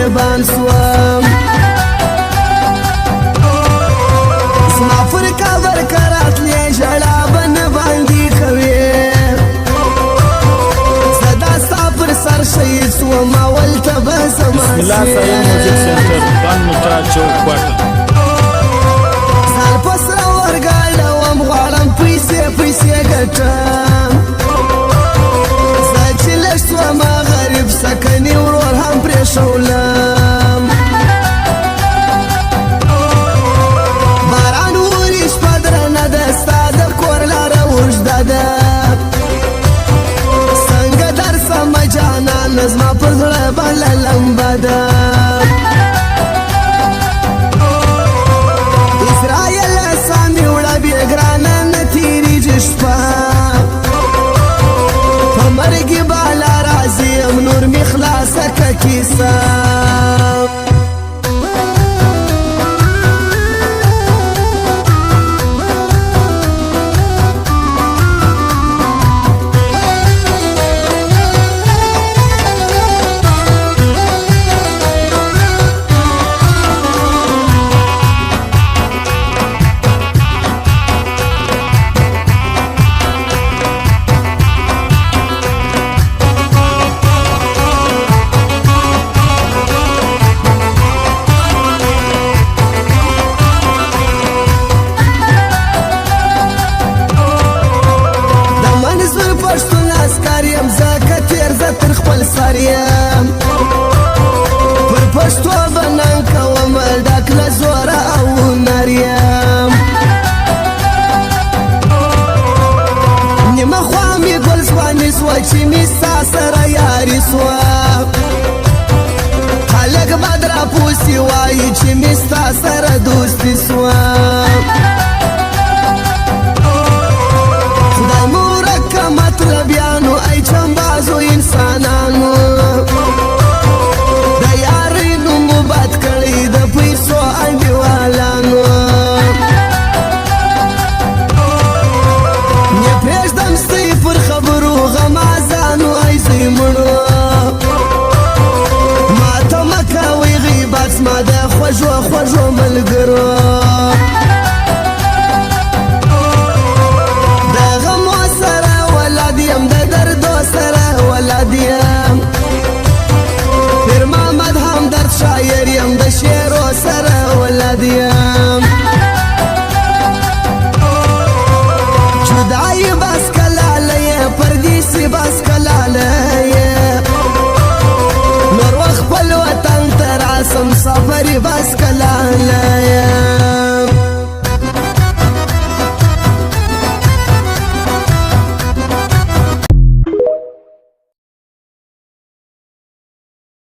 غریبان سوم زما پر قبر کراتلی ژړا به نه باندې کوي زه دا ستا پر سر شهید سوم اولته به زما بسم الله سایه موزیک سنټر بان مټا چوک کوټه ځان په سره ورګاډوم غواړم پیسې ګټم زه چې لږ سومه غریب سکني ورور هم پرېښولم باران اوري شپه درنه ده ستا د کور لاره اوږده ده څنګه درسمه جانانه زما په زړه بله لمبه ده مرګي بالا راځي نور می خلاصه کیسه سر یم پر پښتو به نن کوم ډک له زوره او هنر یم نیمه خوا مې ګل ځواني سوه چې مې ستا سره یاري سوه خلک به راپوسي وایي چې مې ستا سره دوستي سوه